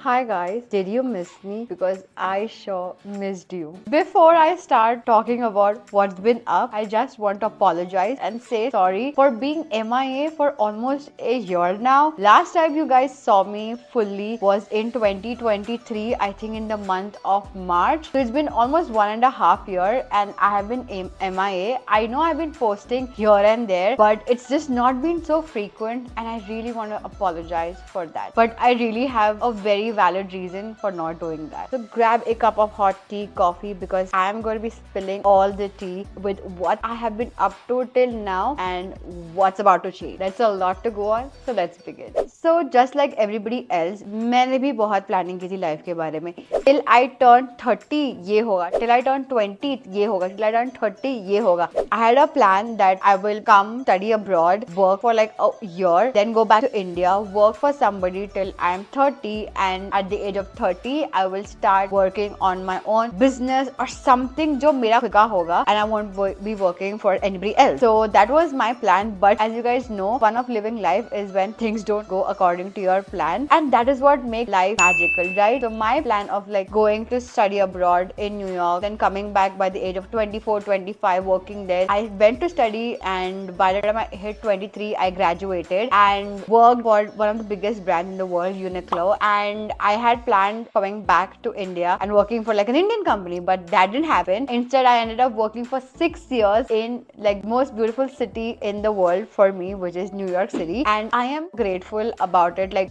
Hi guys, did you miss me? Because I sure missed you. Before I start talking about what's been up, I just want to apologize and say sorry for being MIA for almost a year now. Last time you guys saw me fully was in 2023, I think in the month of March. So it's been almost 1.5 years and I have been MIA. I know I've been posting here and there, but it's just not been so frequent and I really want to apologize for that. But I really have a very valid reason for not doing that. So grab a cup of hot tea, coffee, because I am going to be spilling all the tea with what I have been up to till now and what's about to change. That's a lot to go on, so let's begin. So just like everybody else, मैंने भी बहुत planning की थी life के बारे में. Till I turn 30 ये होगा, till I turn 20 ये होगा, till I turn 30 ये होगा. I had a plan that I will come study abroad, work for like a year, then go back to India, work for somebody till I am 30, and at the age of 30 I will start working on my own business or something जो मेरा खुद का होगा, and I won't be working for anybody else. So that was my plan, but as you guys know, fun of living life is when things don't go according to your plan, and that is what makes life magical, right? So my plan of like going to study abroad in New York, then coming back by the age of 24, 25, working there. I went to study, and by the time I hit 23, I graduated and worked for one of the biggest brands in the world, Uniqlo. And I had planned coming back to India and working for like an Indian company, but that didn't happen. Instead, I ended up working for 6 years in like most beautiful city in the world for me, which is New York City. And I am grateful about it. I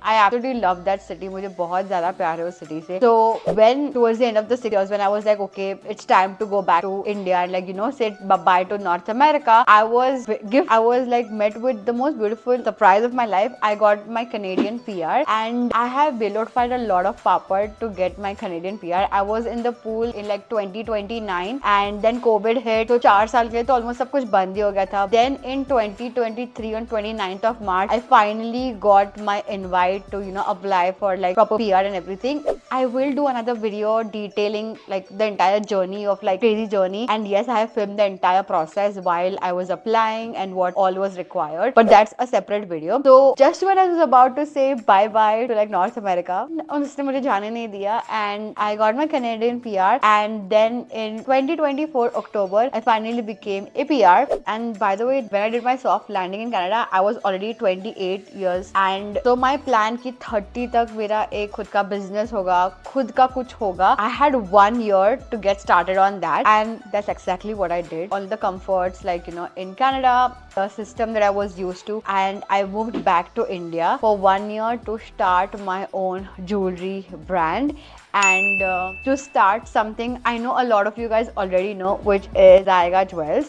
absolutely love that city. मुझे बहुत ज़्यादा प्यार है उस city से. So when towards the end of the 6 years, when I was like, okay, it's time to go back to India and like say bye to North America, I was like met with the most beautiful surprise of my life. I got my Canadian PR, and I have notified a lot of papa to get my Canadian PR. I was in the pool in like 2029, and then COVID hit. So 4 साल के लिए तो almost सब कुछ बंद ही हो गया था. Then in 2023 on 29th of March, I finally got my invite to apply for like proper PR and everything. I will do another video detailing like the entire journey of like crazy journey, and yes, I have filmed the entire process while I was applying and what all was required, but that's a separate video. So just when I was about to say bye bye to like North America, उसने मुझे जाने नहीं दिया, and I got my Canadian PR. And then in 2024 October, I finally became a PR. And by the way, when I did my soft landing in Canada, I was already 28 years, and so my plan कि 30 तक मेरा एक खुद का business होगा, खुद का कुछ होगा. I had 1 year to get started on that, and that's exactly what I did. All the comforts like in Canada, the system that I was used to, and I moved back to India for 1 year to start my own jewelry brand and to start something I know a lot of you guys already know, which is Zaiga Jewels.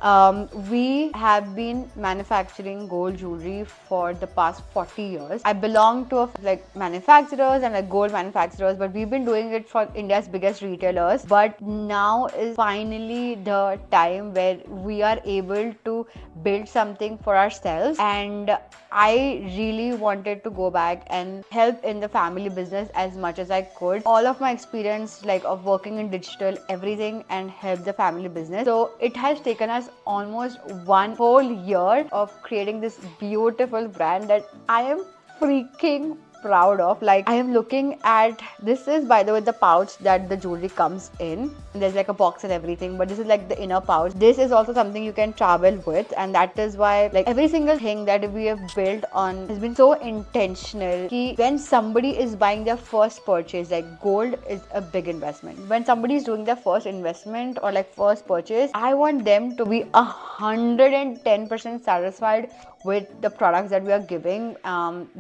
We have been manufacturing gold jewelry for the past 40 years. I belong to like manufacturers and like gold manufacturers, but we've been doing it for India's biggest retailers. But now is finally the time where we are able to build something for ourselves, and I really wanted to go back and help in the family business as much as I could. All of my experience like of working in digital, everything, and help the family business. So it has taken us almost 1 whole year of creating this beautiful brand that I am freaking proud of. Like I am looking at this is by the way the pouch that the jewelry comes in. There's like a box and everything, but this is like the inner pouch. This is also something you can travel with, and that is why like every single thing that we have built on has been so intentional. When somebody is buying their first purchase, like gold is a big investment. When somebody is doing their first investment or like first purchase, I want them to be 110% satisfied with the products that we are giving,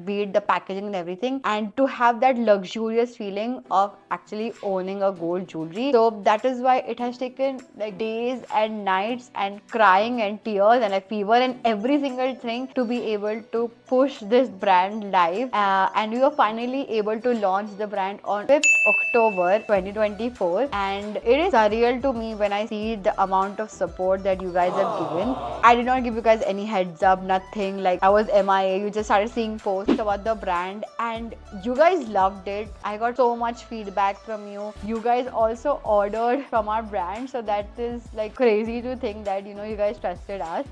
be it the packaging and everything, and to have that luxurious feeling of actually owning a gold jewelry. So that is why it has taken like days and nights and crying and tears and like fever and every single thing to be able to push this brand live, and we were finally able to launch the brand on 5th October 2024, and it is surreal to me when I see the amount of support that you guys have given. I did not give you guys any heads up, nothing. thing, like I was MIA. You just started seeing posts about the brand and you guys loved it. I got so much feedback from you. You guys also ordered from our brand, so that is like crazy to think that you guys trusted us.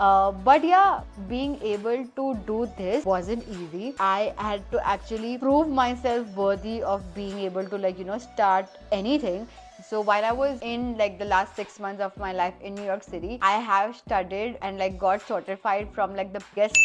But yeah, being able to do this wasn't easy. I had to actually prove myself worthy of being able to start anything. So while I was in like the last 6 months of my life in New York City, I have studied and like got certified from like the best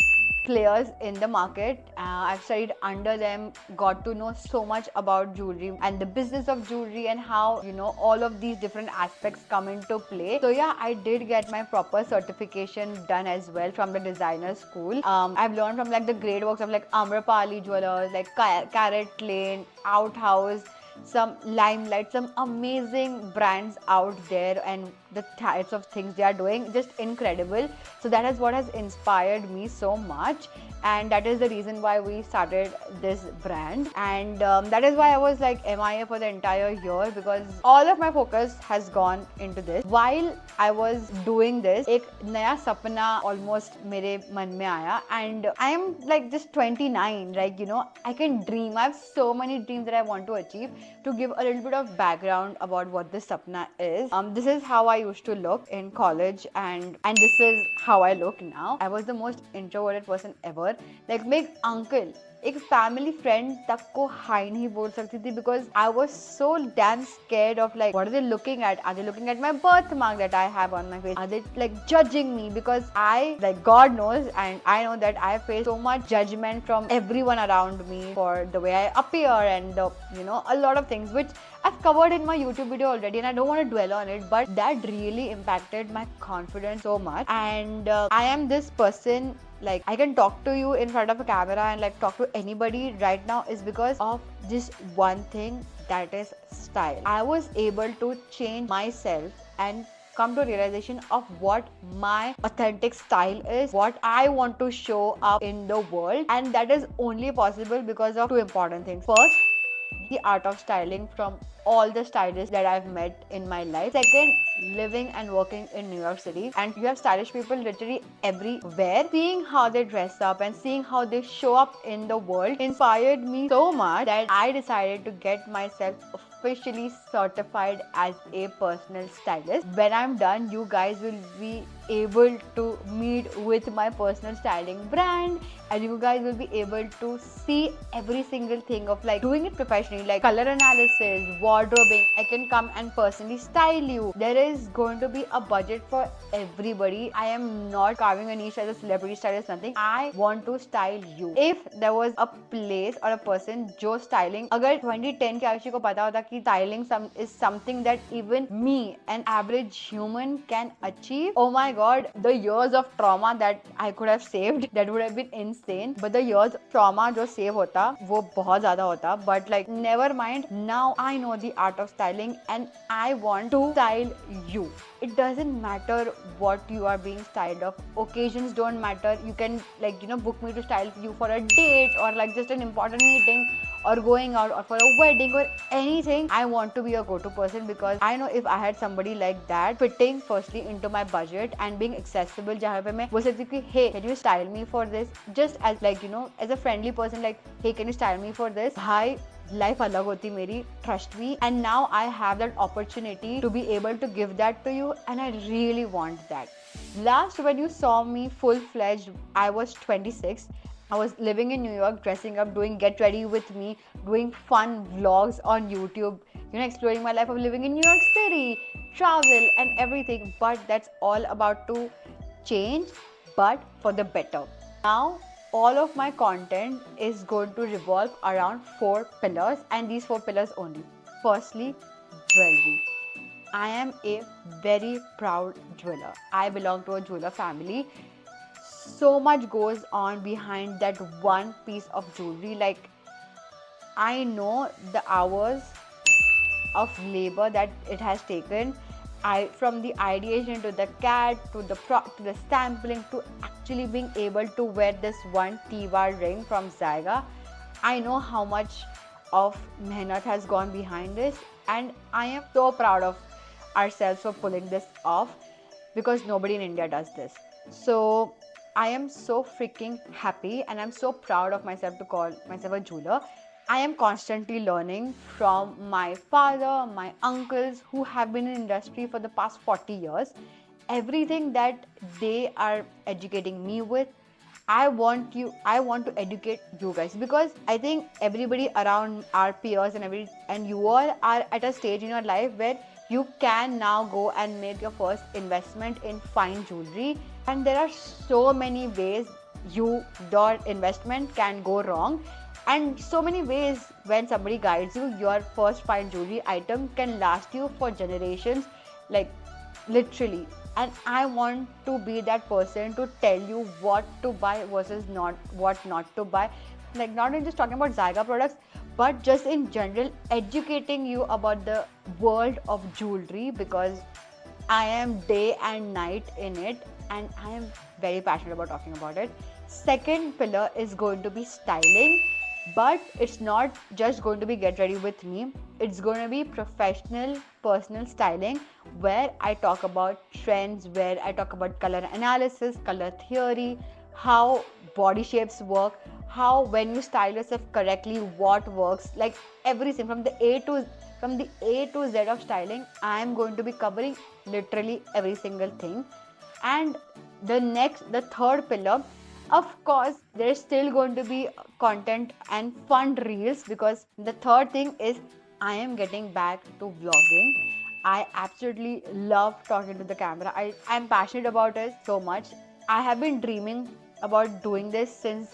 players in the market. I've studied under them, got to know so much about jewelry and the business of jewelry and how all of these different aspects come into play. So yeah, I did get my proper certification done as well from the designer school. I've learned from like the great works of like Amrapali Jewelers, like Carrot Lane, Outhouse, some Limelight, some amazing brands out there, and the types of things they are doing, just incredible. So that is what has inspired me so much, and that is the reason why we started this brand. And that is why I was like MIA for the entire year, because all of my focus has gone into this. While I was doing this, एक नया सपना almost मेरे मन में आया, and I am like just 29, like I can dream. I have so many dreams that I want to achieve. To give a little bit of background about what this sapna is, this is how I used to look in college, and this is how I look now. I was the most introverted person ever. Like my uncle, एक family friend तक को hi नहीं बोल सकती थी, because I was so damn scared of like what are they looking at. Are they looking at my birthmark that I have on my face? Are they like judging me? Because I, like God knows and I know that I face so much judgment from everyone around me for the way I appear and a lot of things which I've covered in my YouTube video already, and I don't want to dwell on it, but that really impacted my confidence so much. And I am this person, like I can talk to you in front of a camera and like talk to anybody right now, is because of just one thing, that is style. I was able to change myself and come to a realization of what my authentic style is, what I want to show up in the world, and that is only possible because of two important things. First, the art of styling from all the stylists that I've met in my life. Second, living and working in New York City, and you have stylish people literally everywhere. Seeing how they dress up and seeing how they show up in the world inspired me so much that I decided to get myself officially certified as a personal stylist. When I'm done, you guys will be able to meet with my personal styling brand, and you guys will be able to see every single thing of like doing it professionally, like color analysis, wardrobing. I can come and personally style you. There is going to be a budget for everybody. I am not carving a niche as a celebrity stylist, nothing. I want to style you. If there was a place or a person जो styling, अगर 2010 के आयुषी को पता होता कि styling is something that even me, an average human, can achieve, oh my god, the years of trauma that I could have saved, that would have been insane. But the years of trauma जो save होता वो बहुत ज़्यादा होता. But like never mind, now I know the art of styling and I want to style you. It doesn't matter what you are being styled of. Occasions don't matter. You can book me to style you for a date or like just an important meeting or going out or for a wedding or anything. I want to be a go-to person because I know if I had somebody like that fitting firstly into my budget and being accessible, जहाँ पे मैं बोल सकती हूँ कि hey, can you style me for this? Just as like as a friendly person, like hey, can you style me for this? भाई life अलग होती मेरी, trust me. And now I have that opportunity to be able to give that to you, and I really want that. Last, when you saw me full-fledged, I was 26. I was living in New York, dressing up, doing Get Ready With Me, doing fun vlogs on YouTube, exploring my life of living in New York City, travel and everything. But that's all about to change, but for the better. Now, all of my content is going to revolve around 4 pillars, and these 4 pillars only. Firstly, jewelry. I am a very proud jeweler. I belong to a jeweler family. So much goes on behind that one piece of jewelry. Like, I know the hours of labor that it has taken. From the ideation to the CAD to the sampling to actually being able to wear this one T-bar ring from Zyga. I know how much of mehnat has gone behind this, and I am so proud of ourselves for pulling this off because nobody in India does this. So I am so freaking happy and I'm so proud of myself to call myself a jeweler. I am constantly learning from my father, my uncles who have been in industry for the past 40 years. Everything that they are educating me with, I want to educate you guys, because I think everybody around our peers and you all are at a stage in your life where you can now go and make your first investment in fine jewelry, and there are so many ways your investment can go wrong, and so many ways when somebody guides you, your first fine jewelry item can last you for generations, like literally. And I want to be that person to tell you what to buy versus not what not to buy, like not only just talking about Zyga products, but just in general educating you about the world of jewelry, because I am day and night in it and I am very passionate about talking about it. Second pillar is going to be styling, but it's not just going to be get ready with me. It's going to be professional personal styling, where I talk about trends, where I talk about color analysis, color theory, how body shapes work, how when you style yourself correctly, what works, like everything from the A to Z of styling. I am going to be covering literally every single thing. And the third pillar, of course, there is still going to be content and fun reels, because the third thing is I am getting back to vlogging. I absolutely love talking to the camera. I'm passionate about it so much. I have been dreaming about doing this since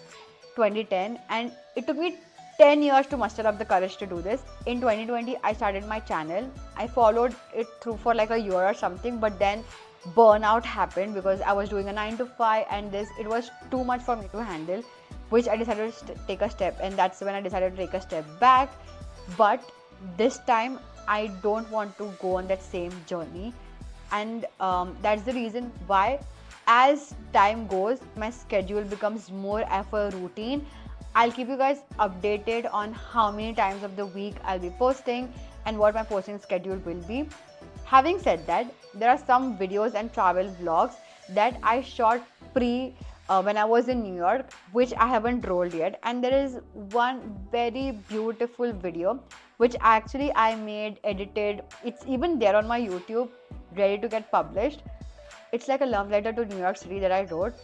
2010, and it took me 10 years to muster up the courage to do this. In 2020, I started my channel. I followed it through for like a year or something, but then burnout happened because I was doing a 9 to 5 and it was too much for me to handle, which I decided to take a step, and that's when I decided to take a step back. But this time I don't want to go on that same journey, and that's the reason why as time goes my schedule becomes more of a routine. I'll keep you guys updated on how many times of the week I'll be posting and what my posting schedule will be. Having said that, there are some videos and travel vlogs that I shot when I was in New York, which I haven't rolled yet. And there is one very beautiful video which actually I made, edited. It's even there on my YouTube, ready to get published. It's like a love letter to New York City that I wrote.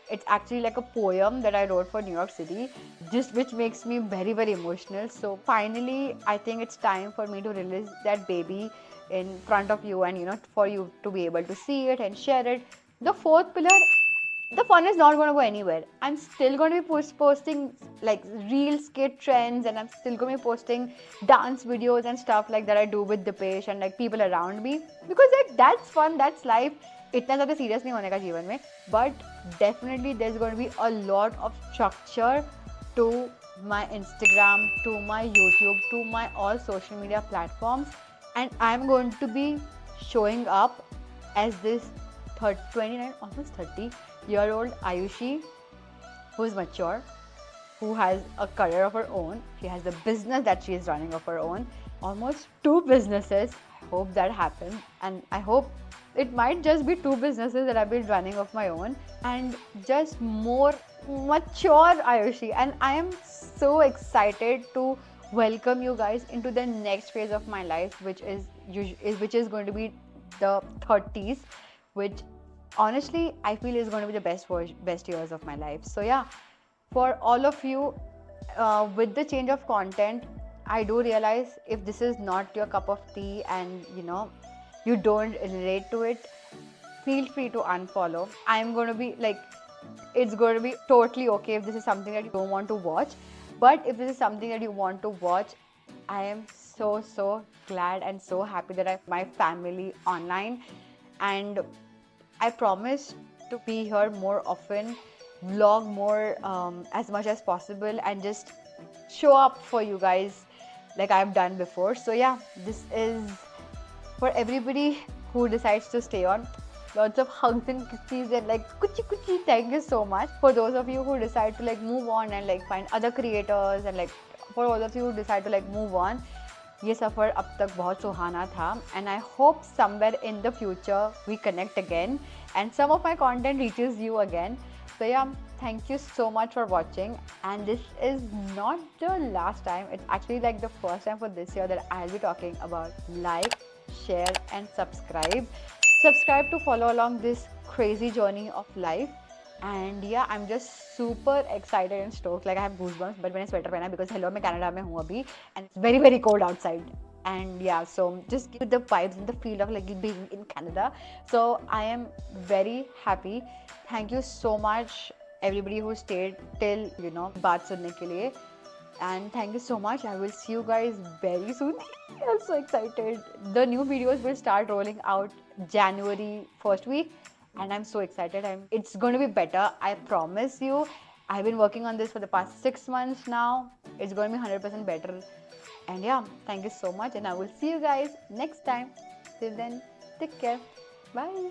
It's actually like a poem that I wrote for New York City, just which makes me very, very emotional. So finally, I think it's time for me to release that baby in front of you, and for you to be able to see it and share it. The fourth pillar, the fun is not going to go anywhere. I'm still going to be posting like real skate trends, and I'm still going to be posting dance videos and stuff like that I do with Dipesh and like people around me, because like that's fun, that's life. इतना ज़्यादा serious नहीं होने का जीवन में, but definitely there's going to be a lot of structure to my Instagram, to my YouTube, to my all social media platforms, and I'm going to be showing up as this 29, almost 30-year-old Ayushi, who is mature, who has a career of her own. She has a business that she is running of her own, almost 2 businesses. I hope that happens, and I hope it might just be 2 businesses that I've been running of my own, and just more mature Ayushi. And I am so excited to welcome you guys into the next phase of my life, which is going to be the 30s, which honestly I feel is going to be the best years of my life. So yeah, for all of you, with the change of content, I do realize if this is not your cup of tea and you don't relate to it, feel free to unfollow. I'm going to be like, it's going to be totally okay if this is something that you don't want to watch. But if this is something that you want to watch, I am so glad and so happy that I have my family online. And I promise to be here more often, vlog more as much as possible, and just show up for you guys like I've done before. So yeah, this is for everybody who decides to stay on. Lots of hugs and kisses and like kuchi kuchi. Thank you so much. For those of you who decide to like move on and like find other creators, and like for all of you who decide to like move on, ये सफ़र अब तक बहुत सुहाना था, and I hope somewhere in the future we connect again and some of my content reaches you again. So yeah, thank you so much for watching, and this is not the last time. It's actually like the first time for this year that I'll be talking about like, share and subscribe. Subscribe to follow along this crazy journey of life. And yeah, I'm just super excited and stoked. Like I have goosebumps, but मैंने sweater पहना because hello मैं Canada में हूँ अभी and it's very very cold outside. And yeah, so just give the vibes and the feel of like being in Canada. So I am very happy. Thank you so much everybody who stayed till बात सुनने के लिए. And thank you so much. I will see you guys very soon. I'm so excited. The new videos will start rolling out January first week, and I'm so excited. It's going to be better. I promise you. I've been working on this for the past 6 months now. It's going to be 100% better. And yeah, thank you so much, and I will see you guys next time. Till then, take care. Bye.